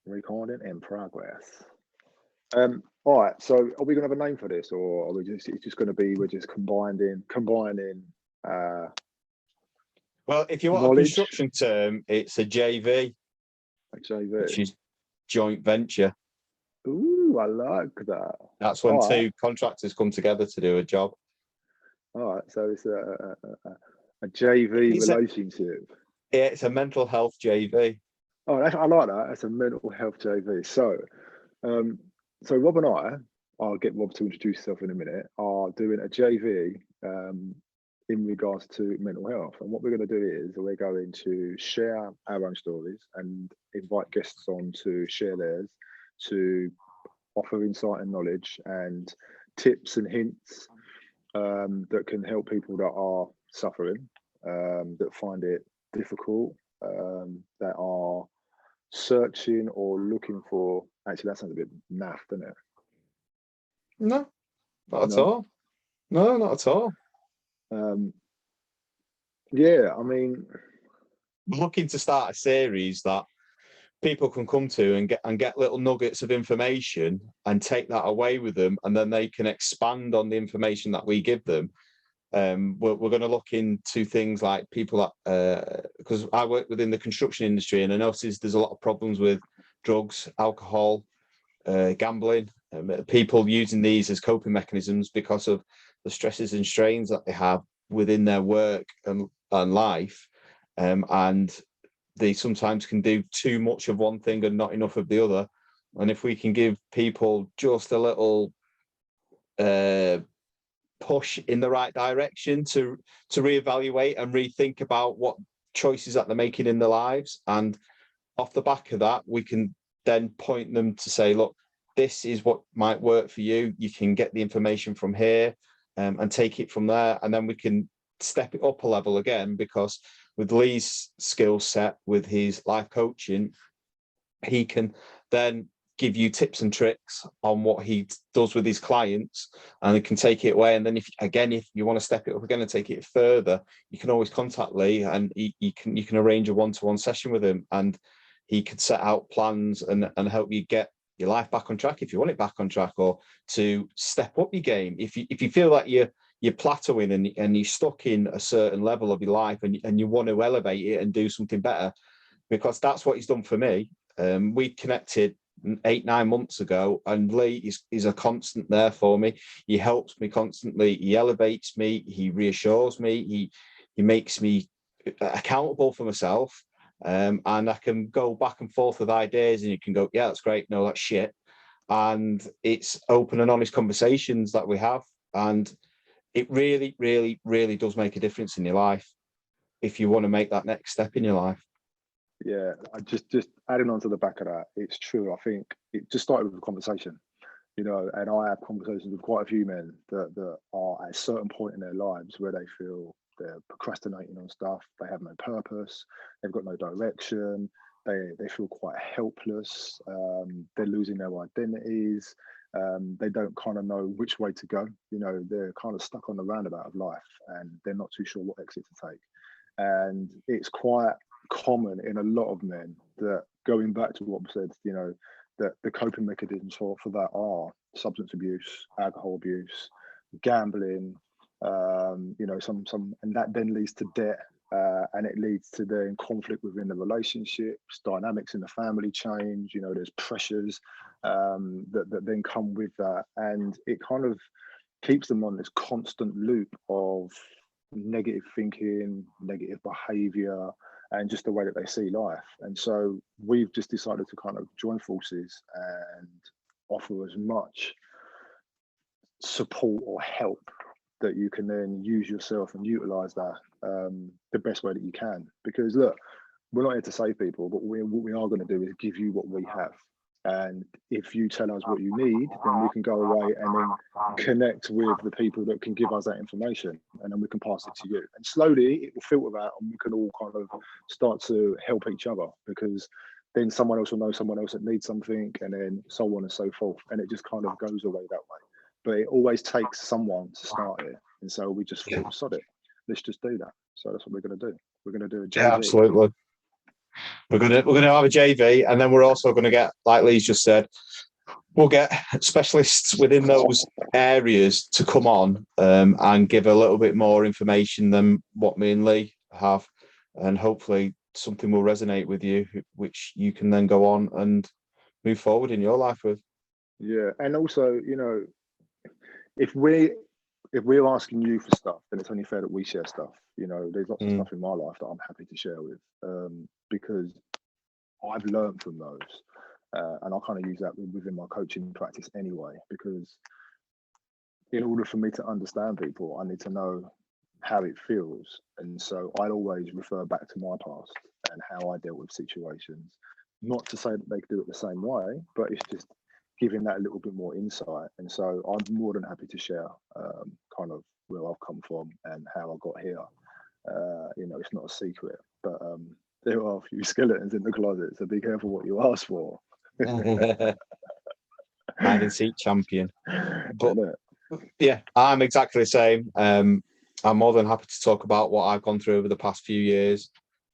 Recording in progress. All right. So, are we gonna have a name for this, or are we just? It's just going to be we're just combining Well, if you want knowledge. a construction term, it's a JV, which is joint venture. Ooh, I like that. That's when two contractors come together to do a job. All right. So it's a JV relationship. It's a mental health JV. Oh, I like that. It's a mental health JV. So, so Rob and I'll get Rob to introduce himself in a minute, are doing a JV in regards to mental health. And what we're going to do is we're going to share our own stories and invite guests on to share theirs, to offer insight and knowledge and tips and hints that can help people that are suffering, that find it difficult, that are searching or looking for. Actually, that sounds a bit naff, doesn't it? No, not at all. No, not at all. Yeah, I mean, we're looking to start a series that people can come to and get little nuggets of information and take that away with them, and then they can expand on the information that we give them. We're going to look into things like people that, because I work within the construction industry, and I notice there's a lot of problems with drugs, alcohol, gambling, people using these as coping mechanisms because of the stresses and strains that they have within their work and life, and they sometimes can do too much of one thing and not enough of the other. And if we can give people just a little push in the right direction to reevaluate and rethink about what choices that they're making in their lives, and off the back of that, we can then point them to say, look, this is what might work for you. You can get the information from here, and take it from there. And then we can step it up a level again, because with Lee's skill set, with his life coaching, he can then give you tips and tricks on what he does with his clients, and he can take it away. And then if you want to step it up again and take it further, you can always contact Lee, and you can arrange a one-to-one session with him, and he could set out plans and help you get your life back on track if you want it back on track, or to step up your game. If you feel like you're plateauing and you're stuck in a certain level of your life, and you want to elevate it and do something better, because that's what he's done for me. We connected 8-9 months ago, and Lee is a constant there for me. He helps me constantly. He elevates me. He reassures me. He makes me accountable for myself. And I can go back and forth with ideas, and you can go, yeah, that's great. No, that's shit. And it's open and honest conversations that we have. And it really, really, really does make a difference in your life if you want to make that next step in your life. Yeah, I just adding on to the back of that, it's true. I think it just started with a conversation, and I have conversations with quite a few men that are at a certain point in their lives where they feel they're procrastinating on stuff, they have no purpose, they've got no direction, they feel quite helpless, they're losing their identities, they don't kind of know which way to go, they're kind of stuck on the roundabout of life, and they're not too sure what exit to take. And it's quite common in a lot of men that, going back to what was said, that the coping mechanisms for that are substance abuse, alcohol abuse, gambling, some, and that then leads to debt, and it leads to then conflict within the relationships, dynamics in the family change. There's pressures that then come with that, and it kind of keeps them on this constant loop of negative thinking, negative behavior, and just the way that they see life. And so we've just decided to kind of join forces and offer as much support or help that you can then use yourself and utilize that the best way that you can. Because look, we're not here to save people, but what we are going to do is give you what we have. And if you tell us what you need, then we can go away and then connect with the people that can give us that information, and then we can pass it to you. And slowly it will filter out, and we can all kind of start to help each other, because then someone else will know someone else that needs something, and then so on and so forth. And it just kind of goes away that way. But it always takes someone to start it. And so we just thought, sod it, let's just do that. So that's what we're going to do. We're going to do a JV. Yeah, absolutely. We're gonna have a JV, and then we're also going to get, like Lee's just said, we'll get specialists within those areas to come on and give a little bit more information than what me and Lee have, and hopefully something will resonate with you, which you can then go on and move forward in your life with. Yeah, and also, you know, if we're asking you for stuff, then it's only fair that we share stuff. You know, there's lots of stuff in my life that I'm happy to share with, because I've learned from those. And I kind of use that within my coaching practice anyway, because in order for me to understand people, I need to know how it feels. And so I always refer back to my past and how I dealt with situations. Not to say that they do it the same way, but it's just giving that a little bit more insight. And so I'm more than happy to share kind of where I've come from and how I got here. You know, it's not a secret, but there are a few skeletons in the closet, so be careful what you ask for. Hide and seek champion. But yeah, I'm exactly the same. I'm more than happy to talk about what I've gone through over the past few years.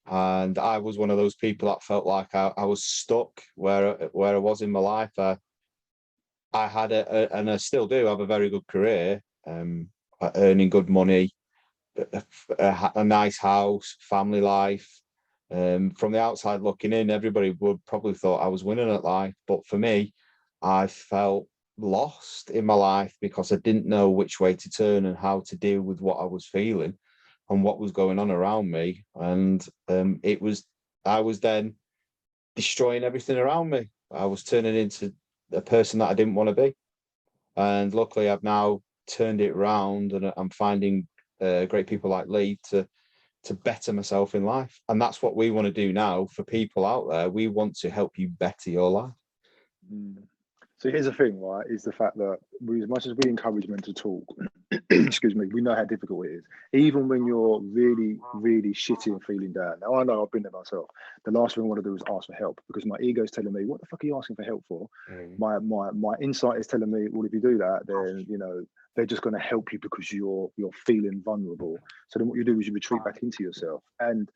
And I was one of those people that felt like I was stuck where I was in my life. I had and I still do have a very good career, earning good money, a nice house, family life. From the outside looking in, everybody would probably thought I was winning at life. But for me, I felt lost in my life because I didn't know which way to turn and how to deal with what I was feeling and what was going on around me. And I was then destroying everything around me. I was turning into a person that I didn't want to be. And luckily, I've now turned it around, and I'm finding great people like Lee to better myself in life. And that's what we want to do now for people out there. We want to help you better your life. So here's the thing, right, is the fact that as much as we encourage men to talk, excuse me, we know how difficult it is. Even when you're really, really shitty and feeling down. Now, I know I've been there myself. The last thing I want to do is ask for help, because my ego is telling me, what the fuck are you asking for help for? My insight is telling me, well, if you do that, then, you know, they're just going to help you because you're feeling vulnerable. So then what you do is you retreat back into yourself. And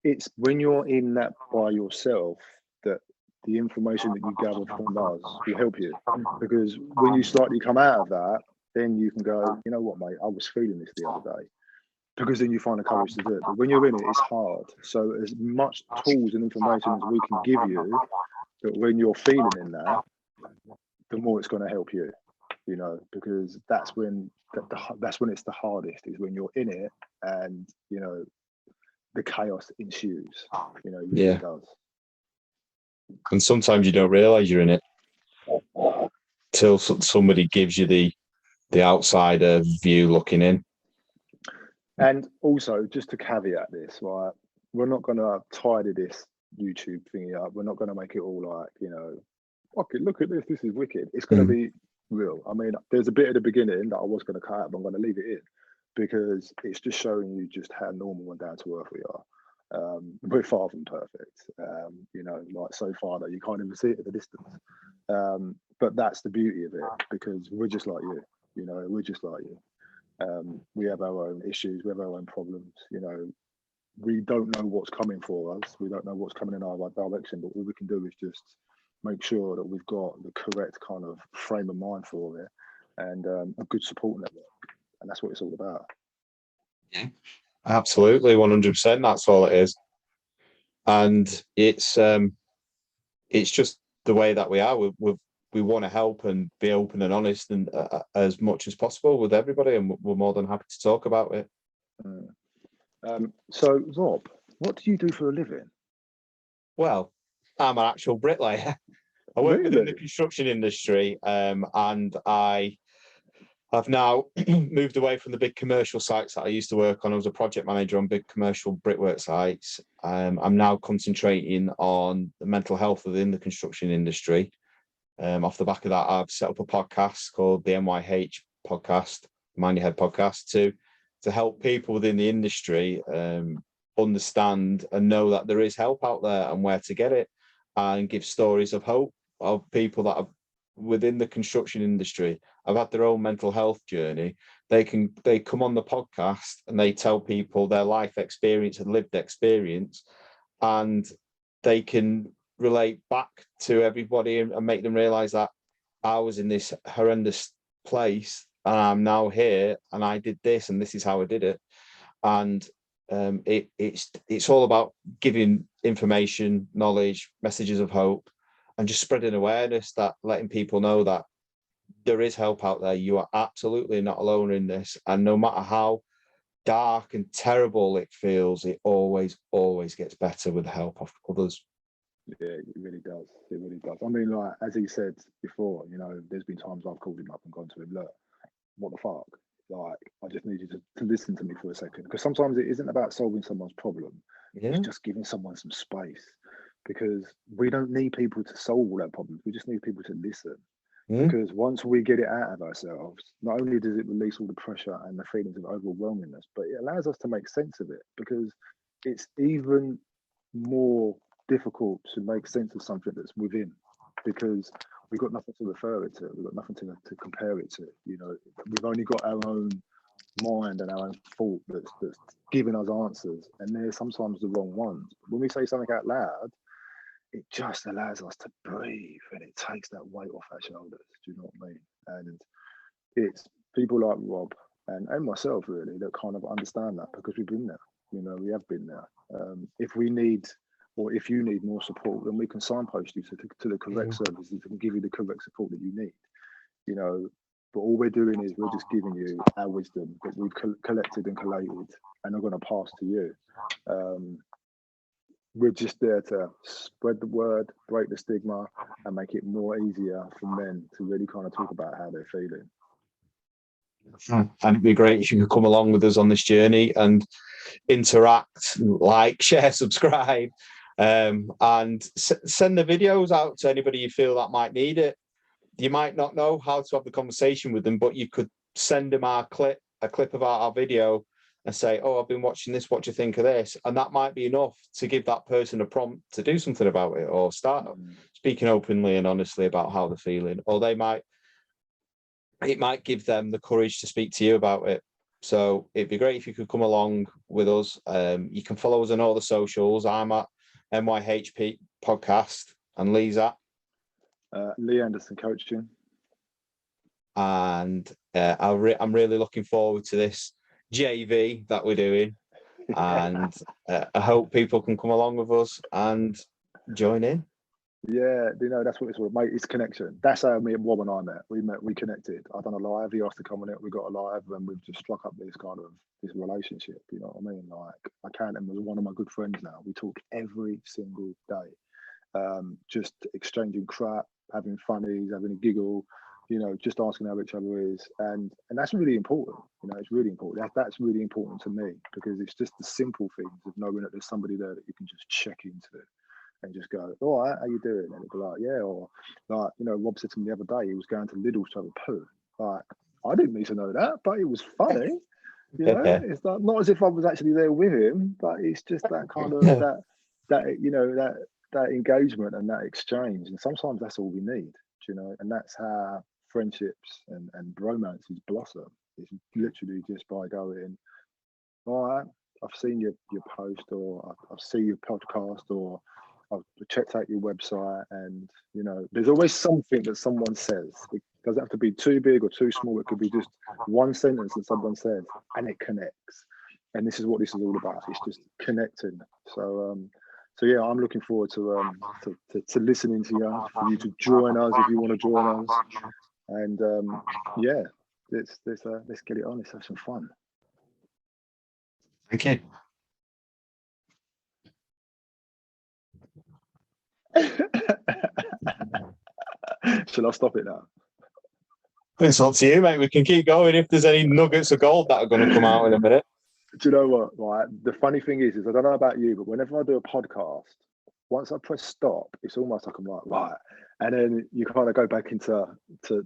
it's when you're in that by yourself that the information that you gather from us will help you. Because when you slightly come out of that, then you can go, you know what, mate, I was feeling this the other day. Because then you find the courage to do it. But when you're in it, it's hard. So as much tools and information as we can give you, that when you're feeling in that, the more it's going to help you. You know, because that's when it's the hardest, is when you're in it and, you know, the chaos ensues. You know, it really does. And sometimes you don't realize you're in it till somebody gives you the outsider view looking in. And also, just to caveat this, right, we're not going to tidy this YouTube thingy up. We're not going to make it all like, you know, okay, look at this, this is wicked. It's going to be real. I mean, there's a bit at the beginning that I was going to cut out, but I'm going to leave it in because it's just showing you just how normal and down to earth we are. We're far from perfect, you know, like so far that you can't even see it at the distance. But that's the beauty of it, because we're just like you know, we're just like you. We have our own issues, we have our own problems, you know. We don't know what's coming for us. We don't know what's coming in our direction, but all we can do is just make sure that we've got the correct kind of frame of mind for it and a good support network. And that's what it's all about. Yeah. Absolutely, 100%. That's all it is, and it's just the way that we are. We want to help and be open and honest and as much as possible with everybody, and we're more than happy to talk about it. So, Rob, what do you do for a living? Well, I'm an actual bricklayer. I work within the construction industry, and I've now moved away from the big commercial sites that I used to work on. I was a project manager on big commercial brickwork sites. I'm now concentrating on the mental health within the construction industry. Off the back of that, I've set up a podcast called the MYHPodcast, Mind Your Head podcast, to help people within the industry understand and know that there is help out there and where to get it, and give stories of hope of people that are within the construction industry have had their own mental health journey. They come on the podcast and they tell people their life experience and lived experience, and they can relate back to everybody and make them realize that I was in this horrendous place and I'm now here and I did this and this is how I did it. And it's all about giving information, knowledge, messages of hope, and just spreading awareness, that letting people know that there is help out there. You are absolutely not alone in this. And no matter how dark and terrible it feels, it always gets better with the help of others. Yeah, it really does. It really does. I mean, like, as he said before, you know, there's been times I've called him up and gone to him, look, what the fuck? Like, I just need you to listen to me for a second. Because sometimes it isn't about solving someone's problem. Yeah. It's just giving someone some space. Because we don't need people to solve all their problems. We just need people to listen. Because once we get it out of ourselves, not only does it release all the pressure and the feelings of overwhelmingness, but it allows us to make sense of it. Because it's even more difficult to make sense of something that's within, because we've got nothing to refer it to, we've got nothing to compare it to. You know, we've only got our own mind and our own thought that's giving us answers, and they're sometimes the wrong ones. When we say something out loud, it just allows us to breathe, and it takes that weight off our shoulders. Do you know what I mean? And it's people like Rob and myself really that kind of understand that, because we've been there. You know, we have been there. If we need, or if you need more support, then we can signpost you to the correct services and give you the correct support that you need. You know, but all we're doing is we're just giving you our wisdom that we've collected and collated and are going to pass to you. We're just there to spread the word, break the stigma, and make it more easier for men to really kind of talk about how they're feeling. And it'd be great if you could come along with us on this journey and interact, like, share, subscribe, and send the videos out to anybody you feel that might need it. You might not know how to have the conversation with them, but you could send them a clip of our video and say, oh, I've been watching this, what do you think of this? And that might be enough to give that person a prompt to do something about it, or start speaking openly and honestly about how they're feeling. Or it might give them the courage to speak to you about it. So it'd be great if you could come along with us. You can follow us on all the socials. I'm at MYHPodcast, and Lee's at LeeAnderson Coaching. And I'm really looking forward to this JV that we're doing, and I hope people can come along with us and join in. Yeah, you know, that's what it's all about, mate. It's connection. That's how me and Rob and I met. We connected. I done a live. He asked to come on it. We got a live, and we've just struck up this kind of this relationship. You know what I mean? Like, I count him as one of my good friends now. We talk every single day, just exchanging crap, having funnies, having a giggle. You know, just asking how each other is, and that's really important. You know, it's really important. That's really important to me, because it's just the simple things of knowing that there's somebody there that you can just check into. And just go, all right, how you doing? And it'll be like, yeah. Or like, you know, Rob said to me the other day, he was going to Lidl's to have a poo. Like, I didn't need to know that, but it was funny. You know, it's not as if I was actually there with him, but it's just that kind of that you know, that engagement and that exchange. And sometimes that's all we need, you know, and that's how friendships and romances blossom. It's literally just by going, all right, I've seen your post, or I've seen your podcast, or I've checked out your website, and you know, there's always something that someone says. It doesn't have to be too big or too small. It could be just one sentence that someone says, and it connects. And this is what this is all about. It's just connecting. So yeah, I'm looking forward to listening to you, for you to join us if you want to join us. And yeah, let's get it on. Let's have some fun. Thank you. Shall I stop it now? It's up to you, mate. We can keep going if there's any nuggets of gold that are going to come out in a minute. Do you know what? Right. The funny thing is I don't know about you, but whenever I do a podcast, once I press stop, it's almost like I'm like, right, and then you kind of go back into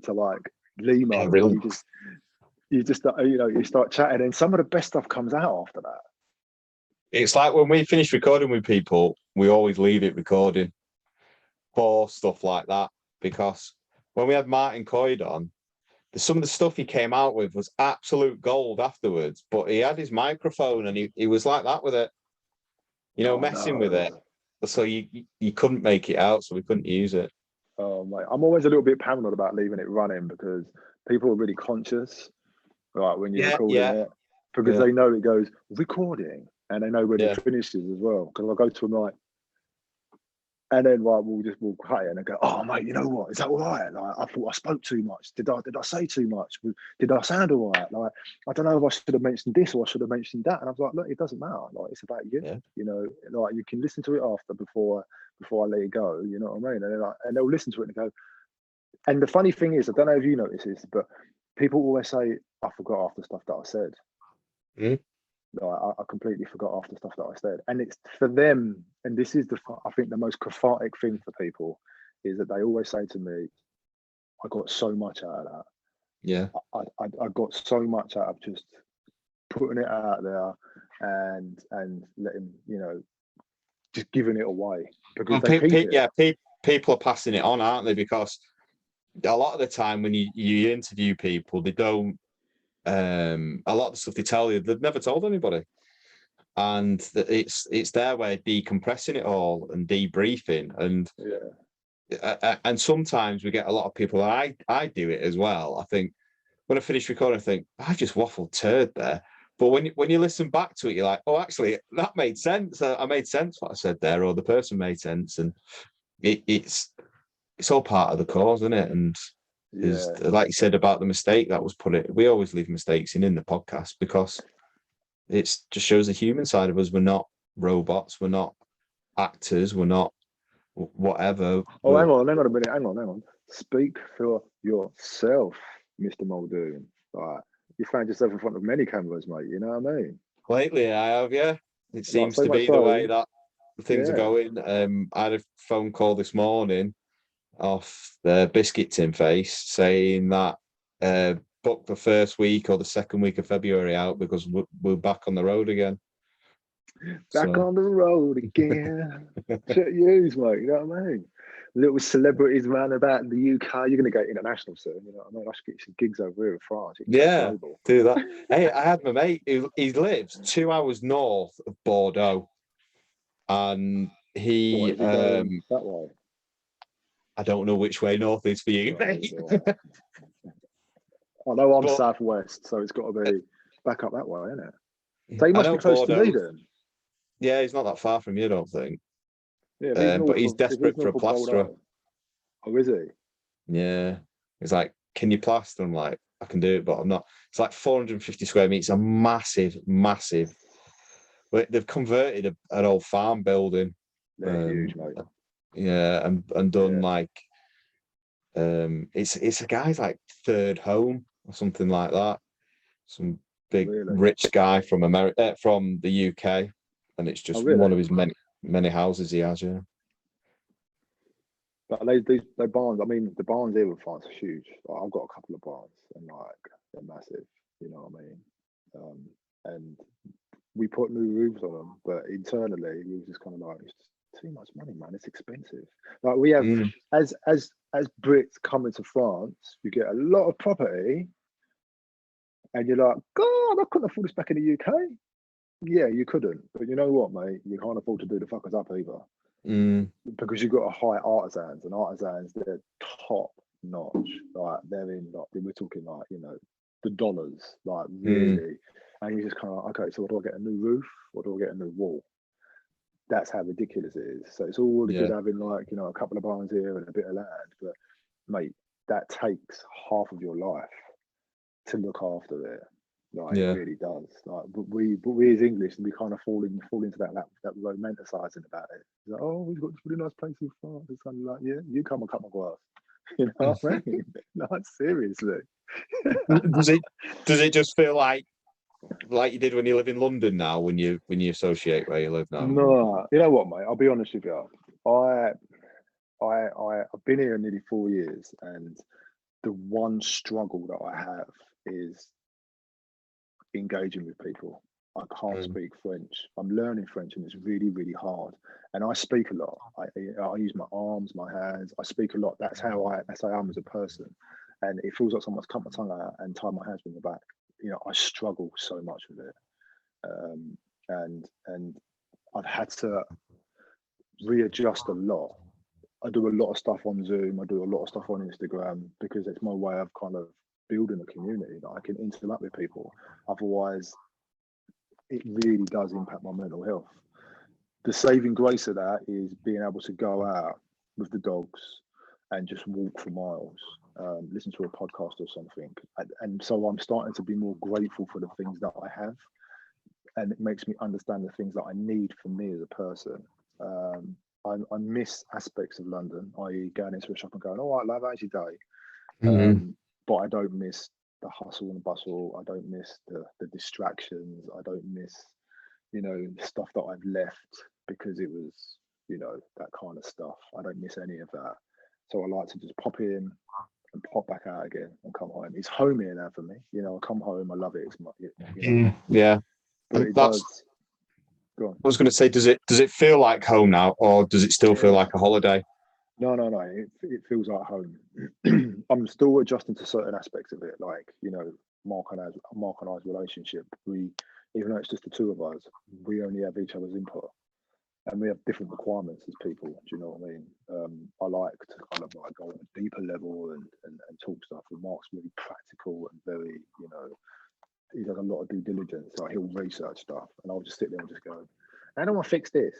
like Limo. Yeah, really. You just you know, you start chatting, and some of the best stuff comes out after that. It's like when we finish recording with people, we always leave it recording for stuff like that, because when we had Martin Coyd on, some of the stuff he came out with was absolute gold afterwards, but he had his microphone and he was like that with it, you know, messing with it. so you couldn't make it out, so we couldn't use it. Oh mate, I'm always a little bit paranoid about leaving it running because people are really conscious, like when you're recording it, because they know it goes recording and they know when it finishes as well. Because I go to them like, and then like we'll cut it and they go, oh mate, you know what? Is that all right? Like I thought I spoke too much. Did I say too much? Did I sound all right? Like I don't know if I should have mentioned this or I should have mentioned that. And I was like, look, it doesn't matter. Like it's about you. Yeah. You know, like you can listen to it after before I let it go. You know what I mean? And they'll listen to it and go. And the funny thing is, I don't know if you notice this, but people always say, I forgot half the stuff that I said. Mm. Like, I completely forgot half the stuff that I said. And it's for them, and this is I think the most cathartic thing for people, is that they always say to me, I got so much out of that. Yeah. I got so much out of just putting it out there and letting, you know, just giving it away. Because people are passing it on, aren't they? Because a lot of the time when you interview people, they don't a lot of the stuff they tell you they've never told anybody, and it's their way of decompressing it all and debriefing. And sometimes we get a lot of people, and I do it as well. I think when I finish recording, I think I just waffled turd there. But when you listen back to it, you're like, oh, actually, that made sense. I made sense what I said there, or the person made sense, and it's all part of the cause, isn't it? And is like you said about the mistake that was we always leave mistakes in the podcast because it just shows the human side of us. We're not robots, we're not actors, we're not whatever. Oh, hang on a minute, hang on. Speak for yourself, Mr. Muldoon. Like, you found yourself in front of many cameras, mate, you know what I mean? Lately I have, yeah. It seems to be the way that things are going. I had a phone call this morning off the Biscuit Tin Face saying that book the first week or the second week of February out because we're back on the road again. Back on the road again. Shit use, mate, you know what I mean? Little celebrities around about in the UK. You're going to go international soon, you know what I mean? I should get some gigs over here in France. Yeah, do that. Hey, I had my mate he lives 2 hours north of Bordeaux, and he that way. I don't know which way north is for you. Right, I know I'm southwest, so it's got to be back up that way, isn't it? So he must be close to me then. Yeah, he's not that far from you, I don't think. Yeah, but he's desperate for a plasterer. Oh, is he? Yeah. He's like, can you plaster? I'm like, I can do it, but I'm not. It's like 450 square meters, a massive. But they've converted an old farm building. They're huge, mate. Yeah, and done like it's a guy's like third home or something like that. Some big rich guy from America, from the UK, and it's just one of his many houses he has. Yeah. But they barns. I mean, the barns here in France are huge. Like, I've got a couple of barns, and like they're massive. You know what I mean? And we put new roofs on them, but internally we were just kind of like, it's just too much money, man. It's expensive. Like we have, as Brits come into France, you get a lot of property, and you're like, God, I couldn't afford this back in the UK. Yeah, you couldn't, but you know what, mate? You can't afford to do the fuckers up either. Because you've got to hire artisans, and artisans, they're top notch. Like they're in, like we're talking like, you know, the dollars, like really. And you just kind of like, okay, so what do I get, a new roof or do I get a new wall? That's how ridiculous it is. So it's all good having like, you know, a couple of barns here and a bit of land, but mate, that takes half of your life to look after it. Like it really does. Like, but we as English, we kind of fall into that romanticizing about it. It's like, oh, we've got this really nice place in France. It's kind of like, yeah, you come and cut my grass. You know what I mean? Like seriously. Does it just feel like you did when you live in London now, when you associate where you live now? No, you know what, mate? I'll be honest with you. I've been here nearly 4 years, and the one struggle that I have is engaging with people. I can't speak French. I'm learning French, and it's really, really hard. And I speak a lot. I use my arms, my hands. I speak a lot. That's how I am as a person. And it feels like someone's cut my tongue out and tied my hands in the back. You know, I struggle so much with it. And I've had to readjust a lot. I do a lot of stuff on Zoom. I do a lot of stuff on Instagram because it's my way of kind of building a community that I can interact with people. Otherwise, it really does impact my mental health. The saving grace of that is being able to go out with the dogs and just walk for miles, listen to a podcast or something. And so I'm starting to be more grateful for the things that I have. And it makes me understand the things that I need for me as a person. I miss aspects of London, i.e. going into a shop and going, all right, love, how's your day? But I don't miss the hustle and bustle. I don't miss the distractions. I don't miss, the stuff that I've left because it was, that kind of stuff. I don't miss any of that. So I like to just pop in and pop back out again and come home. It's home here now for me. I come home, I love it. It's my, yeah. But it does. Go on. I was going to say, does it feel like home now, or does it still feel like a holiday? No. It feels like home. I'm still adjusting to certain aspects of it, like Mark and I's relationship. Even though it's just the two of us, we only have each other's input, and we have different requirements as people. Do you know what I mean? I like to kind of like go on a deeper level and talk stuff. And Mark's really practical and very, he does a lot of due diligence. Like he'll research stuff, and I'll just sit there and just go, "I don't want to fix this,"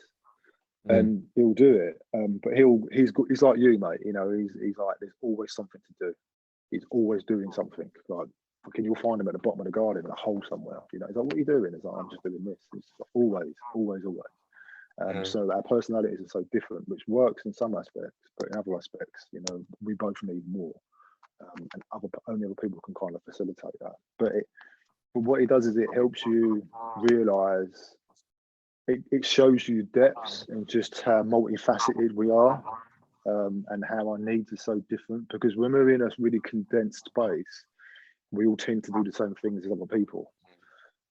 and he'll do it. But he's like you, mate. He's like there's always something to do. He's always doing something. Like you'll find him at the bottom of the garden in a hole somewhere. He's like, "What are you doing?" It's like, "I'm just doing this." It's like, always. So our personalities are so different, which works in some aspects, but in other aspects, we both need more, and only other people can kind of facilitate that. But what it does is it helps you realize, it shows you depths and just how multifaceted we are, and how our needs are so different. Because when we're in a really condensed space, we all tend to do the same things as other people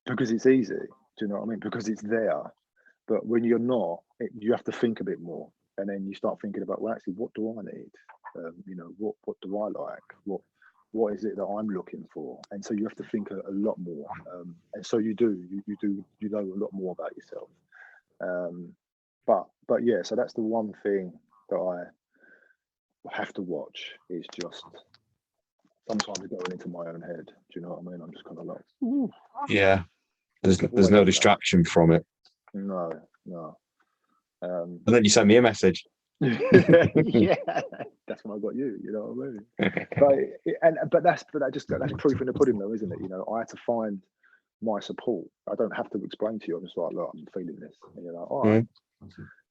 because it's easy. Do you know what I mean? Because it's there. But when you're not, you have to think a bit more, and then you start thinking about, well, actually, what do I need? What do I like? What is it that I'm looking for? And so you have to think a lot more. And so you know a lot more about yourself. But yeah, so that's the one thing that I have to watch is just sometimes going into my own head. Do you know what I mean? I'm just kind of like, ooh. Yeah. There's no distraction from it. No. And then you send me a message. Yeah, that's when I got you. You know what I mean? But that's proof in the pudding, though, isn't it? I had to find my support. I don't have to explain to you. I'm just like, look, I'm feeling this, and you're like, all right,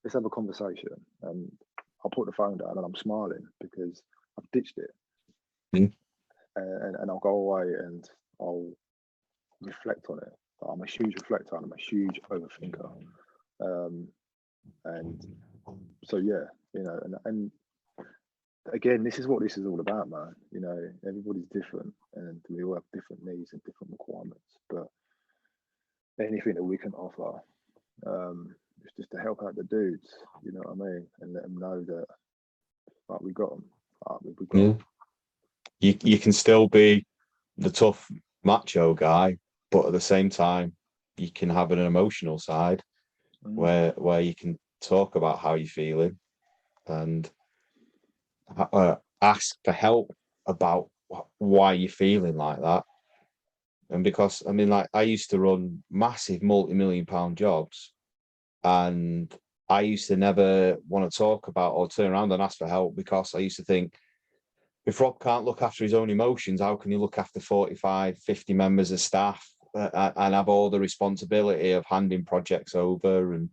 let's have a conversation. And I'll put the phone down, and I'm smiling because I've ditched it, and I'll go away and I'll reflect on it. I'm a huge reflector and I'm a huge overthinker. And so yeah, and again, this is what this is all about, man. Everybody's different and we all have different needs and different requirements, but anything that we can offer, is just to help out the dudes, you know what I mean, and let them know that we got them. We got them. You can still be the tough macho guy, but at the same time you can have an emotional side where you can talk about how you're feeling and ask for help about why you're feeling like that. And because I used to run massive multi-million-pound jobs, and I used to never want to talk about or turn around and ask for help, because I used to think, if Rob can't look after his own emotions, how can he look after 45, 50 members of staff and have all the responsibility of handing projects over and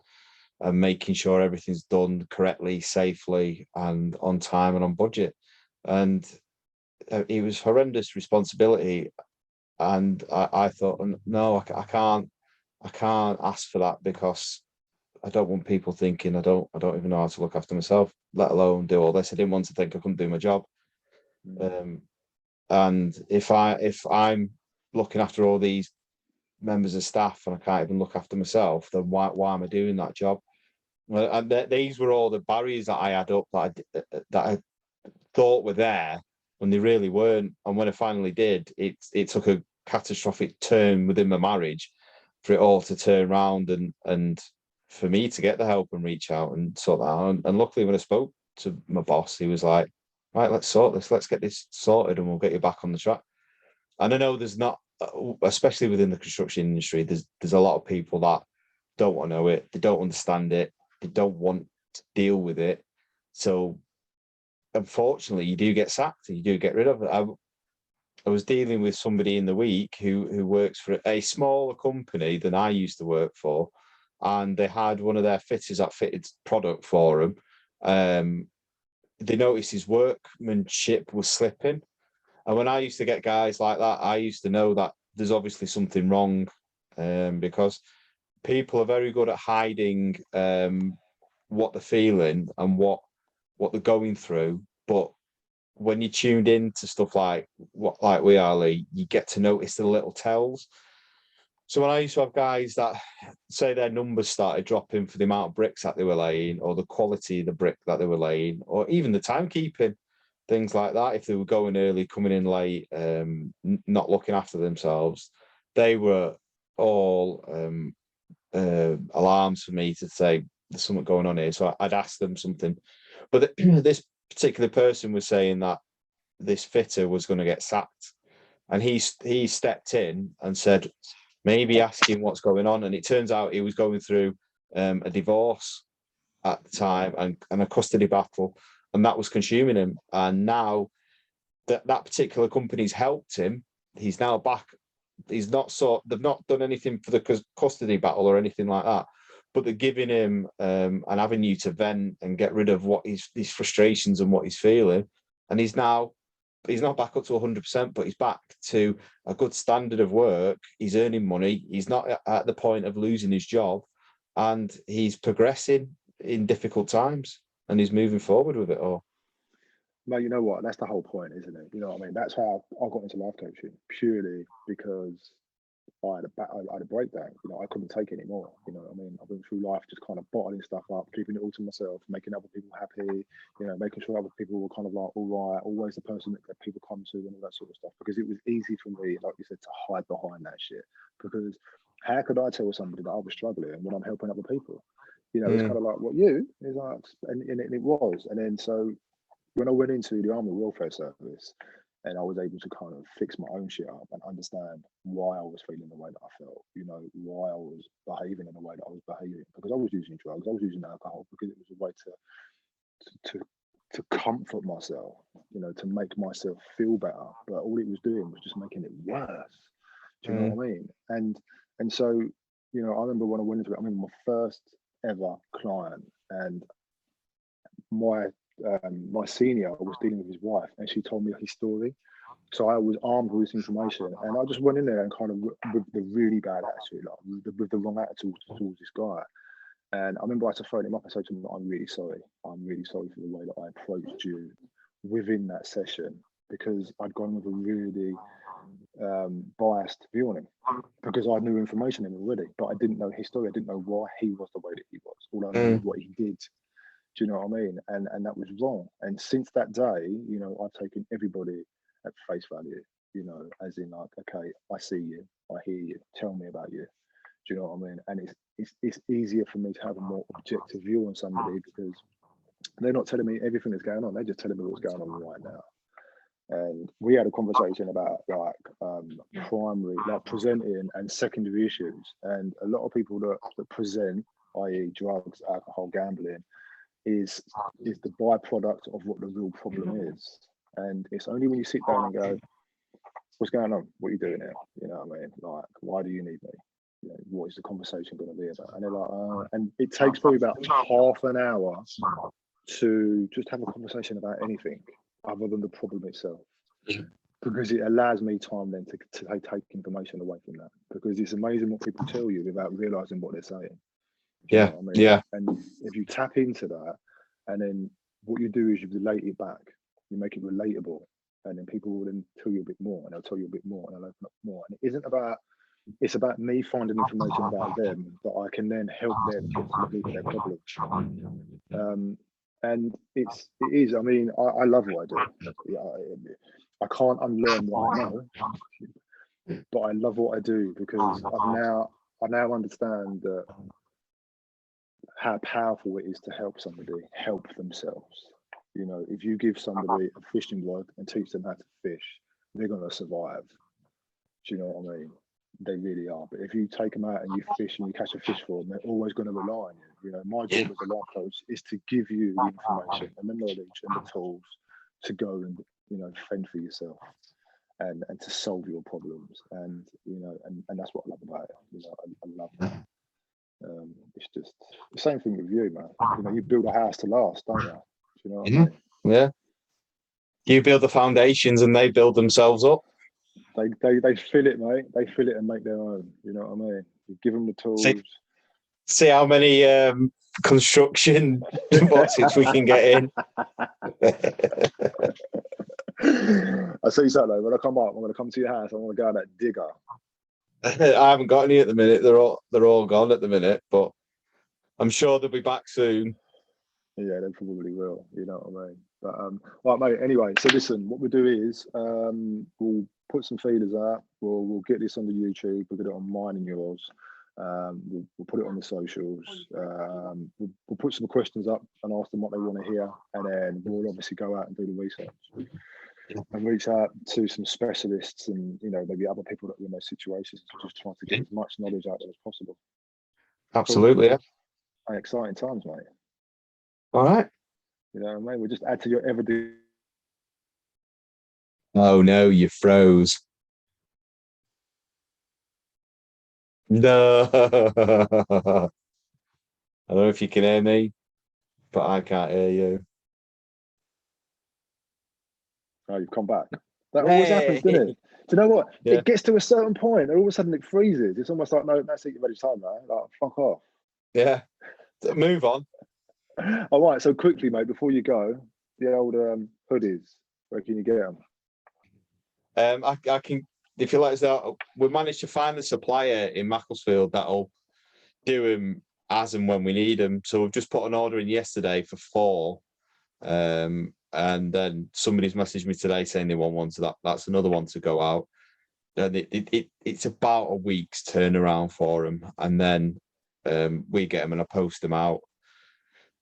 making sure everything's done correctly, safely, and on time and on budget? And it was horrendous responsibility. And I thought, no, I can't ask for that, because I don't want people thinking I don't even know how to look after myself, let alone do all this. I didn't want to think I couldn't do my job. And if I'm looking after all these members of staff and I can't even look after myself, then why am I doing that job? And these were all the barriers that I had up that I thought were there when they really weren't. And when I finally did, it took a catastrophic turn within my marriage for it all to turn around and for me to get the help and reach out and sort that out. And luckily, when I spoke to my boss, he was like, right, let's sort this, let's get this sorted and we'll get you back on the track. And I know there's not, especially within the construction industry, there's a lot of people that don't want to know it, they don't understand it, they don't want to deal with it. So unfortunately, you do get sacked, you do get rid of it. I was dealing with somebody in the week who works for a smaller company than I used to work for, and they had one of their fitters that fitted product for them. They noticed his workmanship was slipping. And when I used to get guys like that, I used to know that there's obviously something wrong, because people are very good at hiding what they're feeling and what they're going through. But when you tuned into stuff like we are, Lee, you get to notice the little tells. So when I used to have guys that say their numbers started dropping for the amount of bricks that they were laying, or the quality of the brick that they were laying, or even the timekeeping, things like that, if they were going early, coming in late, not looking after themselves, they were all alarms for me to say there's something going on here. So I'd ask them something. But this particular person was saying that this fitter was going to get sacked. And he stepped in and said, maybe ask him what's going on. And it turns out he was going through a divorce at the time and a custody battle, and that was consuming him. And now that particular company's helped him, he's now back. They've not done anything for the custody battle or anything like that, but they're giving him an avenue to vent and get rid of what his frustrations and what he's feeling. And he's not back up to 100%, but he's back to a good standard of work. He's earning money. He's not at the point of losing his job, and he's progressing in difficult times, and he's moving forward with it all. No, you know what? That's the whole point, isn't it? You know what I mean? That's how I got into life coaching, purely because I had a breakdown. You know, I couldn't take it anymore. You know what I mean? I went through life just kind of bottling stuff up, keeping it all to myself, making other people happy, you know, making sure other people were kind of like all right, always the person that people come to and all that sort of stuff. Because it was easy for me, like you said, to hide behind that shit. Because how could I tell somebody that I was struggling when I'm helping other people? You know, it's kind of like, what, you? It's like, and it was. And then so when I went into the Army Welfare Service, and I was able to kind of fix my own shit up and understand why I was feeling the way that I felt, you know, why I was behaving in the way that I was behaving, because I was using drugs, I was using alcohol, because it was a way to comfort myself, you know, to make myself feel better. But all it was doing was just making it worse. Do you know what I mean? And so, you know, I remember when I went into it, I remember my first ever client, and my senior was dealing with his wife, and she told me his story. So I was armed with this information, and I just went in there and kind of with the really bad attitude, like with the wrong attitude towards this guy. And I remember I had to phone him up and say to him, I'm really sorry. I'm really sorry for the way that I approached you within that session, because I'd gone with a really biased view on him, because I knew information in him already, but I didn't know his story. I didn't know why he was the way that he was. All I knew was what he did. Do you know what I mean? And that was wrong. And since that day, you know, I've taken everybody at face value, you know, as in like, okay, I see you, I hear you, tell me about you. Do you know what I mean? And it's easier for me to have a more objective view on somebody, because they're not telling me everything that's going on. They're just telling me what's going on right now. And we had a conversation about like primary, like presenting and secondary issues. And a lot of people that present, i.e. drugs, alcohol, gambling, is the byproduct of what the real problem is. And it's only when you sit down and go, what's going on? What are you doing here? You know what I mean? Like, why do you need me? You know, what is the conversation going to be about? And they're like, and it takes probably about half an hour to just have a conversation about anything other than the problem itself. Because it allows me time then to take information away from that. Because it's amazing what people tell you without realizing what they're saying. Yeah, I mean? Yeah. And if you tap into that, and then what you do is you relate it back, you make it relatable, and then people will then tell you a bit more, and they'll tell you a bit more, and they'll open up more. And it isn't about, it's about me finding information about them that I can then help them get to the root of their problem. And it is. I mean, I love what I do. I can't unlearn what I know, but I love what I do, because I now understand that how powerful it is to help somebody help themselves. You know, if you give somebody a fishing rod and teach them how to fish, they're going to survive. Do you know what I mean? They really are. But if you take them out and you fish and you catch a fish for them, they're always going to rely on you. You know, my job as a life coach is to give you the information and the knowledge and the tools to go and, you know, fend for yourself and to solve your problems. And, you know, and that's what I love about it. You know, I love that. It's just the same thing with you, man. You know, you build a house to last, don't you? Do you know what I mean? Yeah. You build the foundations and they build themselves up. They fill it, mate. They fill it and make their own. You know what I mean? You give them the tools. See how many construction boxes we can get in. I'll see you Saturday. When I come up, I'm going to come to your house. I want to go on that digger. I haven't got any at the minute. They're all gone at the minute, but I'm sure they'll be back soon. Yeah, they probably will. You know what I mean? But right, mate. Anyway, so listen, what we'll do is we'll put some feelers out. We'll get this on the YouTube. We'll get it on mine and yours. We'll put it on the socials. We'll put some questions up and ask them what they want to hear, and then we'll obviously go out and do the research and reach out to some specialists and, you know, maybe other people that are in those situations, just trying to get as much knowledge out there as possible. Absolutely, cool. Yeah. Exciting times, mate. All right. You know what I mean? We'll just add to your ever-do. Oh no, you froze. No. I don't know if you can hear me, but I can't hear you. Oh, you've come back. That always happens, doesn't it? Do you know what? Yeah. It gets to a certain point, and all of a sudden it freezes. It's almost like, no, that's it, you're ready to time now. Like, fuck off. Yeah. Move on. All right, so quickly, mate, before you go, the old hoodies, where can you get them? I can, if you let us know, we managed to find a supplier in Macclesfield that'll do them as and when we need them. So we've just put an order in yesterday for 4. And then somebody's messaged me today saying they want one, so that's another one to go out. And it's about a week's turnaround for them, and then we get them and I post them out.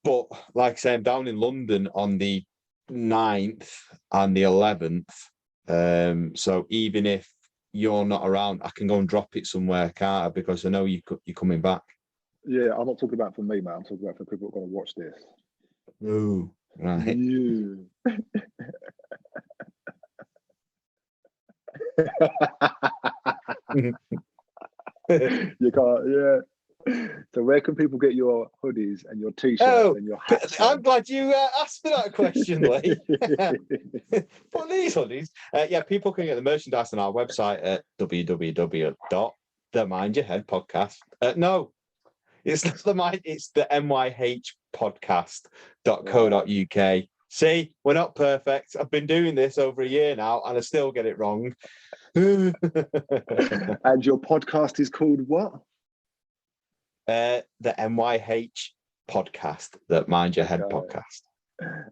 But like I say, I'm down in London on the 9th and the 11th. So even if you're not around, I can go and drop it somewhere, can't I? Because I know you're coming back. Yeah, I'm not talking about for me, man. I'm talking about for people who are going to watch this. Oh, right. You. You can't, yeah. So where can people get your hoodies and your t-shirts and your hats? I'm glad you asked me that question, Lee. But these hoodies, yeah, people can get the merchandise on our website at www.themindyourheadpodcast. No, it's the MYHPodcast.co.uk. See, we're not perfect. I've been doing this over a year now and I still get it wrong. And your podcast is called what? The MYH podcast, the Mind Your Head podcast.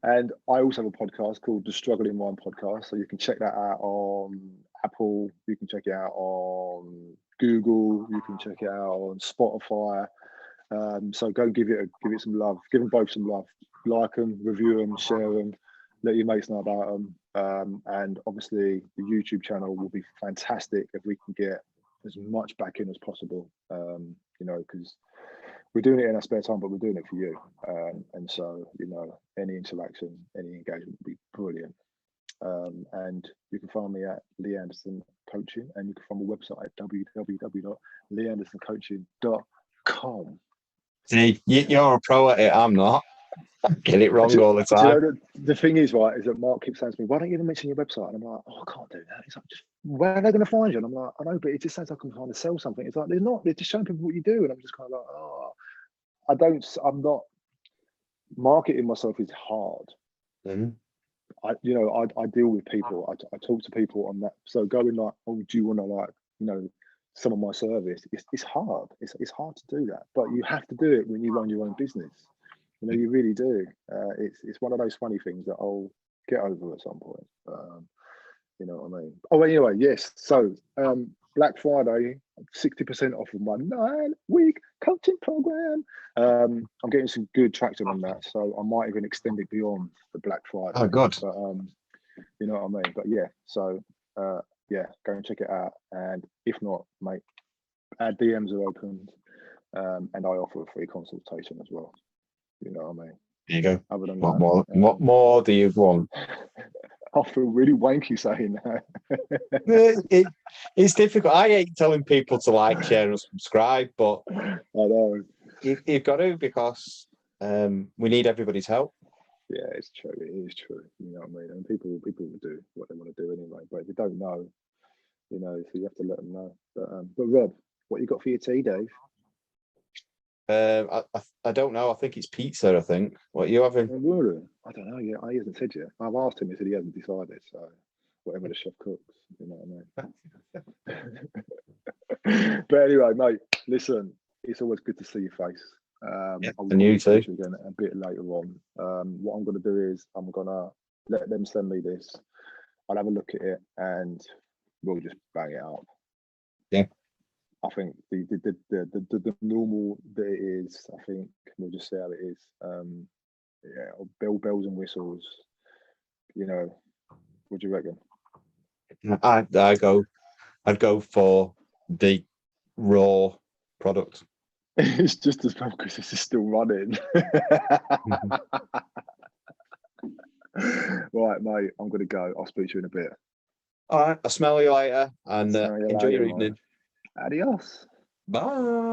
And I also have a podcast called the Struggling Mind podcast. So you can check that out on Apple. You can check it out on Google. You can check it out on Spotify. So go and give it some love. Give them both some love. Like them, review them, share them. Let your mates know about them. And obviously the YouTube channel will be fantastic if we can get as much back in as possible. You know, because we're doing it in our spare time, but we're doing it for you. And so, you know, any interaction, any engagement would be brilliant. And you can find me at LeeAnderson Coaching, and you can find my website at www.leeandersoncoaching.com. See, you're a pro at it. I'm not. I get it wrong all the time. You know, the thing is, right, is that Mark keeps saying to me, "Why don't you even mention your website?" And I'm like, "Oh, I can't do that." He's like, "Where are they going to find you?" And I'm like, "I know, but it just sounds like I'm trying to sell something." It's like they're not. They're just showing people what you do, and I'm just kind of like, "Oh, I'm not." Marketing myself is hard. Mm-hmm. I deal with people. I talk to people on that. So going like, "Oh, do you want to like, you know, some of my service?" It's hard. It's hard to do that, but you have to do it when you run your own business. You know, you really do. It's one of those funny things that I'll get over at some point. You know what I mean? Oh, anyway, yes. So Black Friday, 60% off of my 9-week coaching program. I'm getting some good traction on that, so I might even extend it beyond the Black Friday. Oh, good. But you know what I mean. But yeah, so yeah, go and check it out. And if not, mate, our DMs are open, and I offer a free consultation as well. You know what I mean. There you go. Other than What that, more? What more do you want? I feel really wanky saying that. It's difficult. I hate telling people to like, share, and subscribe, but I know. you've got to, because we need everybody's help. Yeah, it's true. It is true. You know what I mean? And people will do what they want to do anyway. But if you don't know, you know, so you have to let them know. But Rob, what you got for your tea, Dave? I don't know. I think it's pizza. I think. What are you having? I don't know. Yeah, he hasn't said yet. I've asked him. He said he hasn't decided. So whatever the chef cooks, you know what I mean. But anyway, mate, listen. It's always good to see your face. Yeah, I will and you too. again a bit later on. What I'm going to do is I'm going to let them send me this. I'll have a look at it and we'll just bang it up. Yeah. I think the normal that it is, I think we'll just see how it is. Yeah, bells and whistles. You know, what do you reckon? I'd go for the raw product. It's just as well because this is still running. Right, mate, I'm gonna go. I'll speak to you in a bit. All right, I'll smell you later, and enjoy your evening. Mate. Adios. Bye.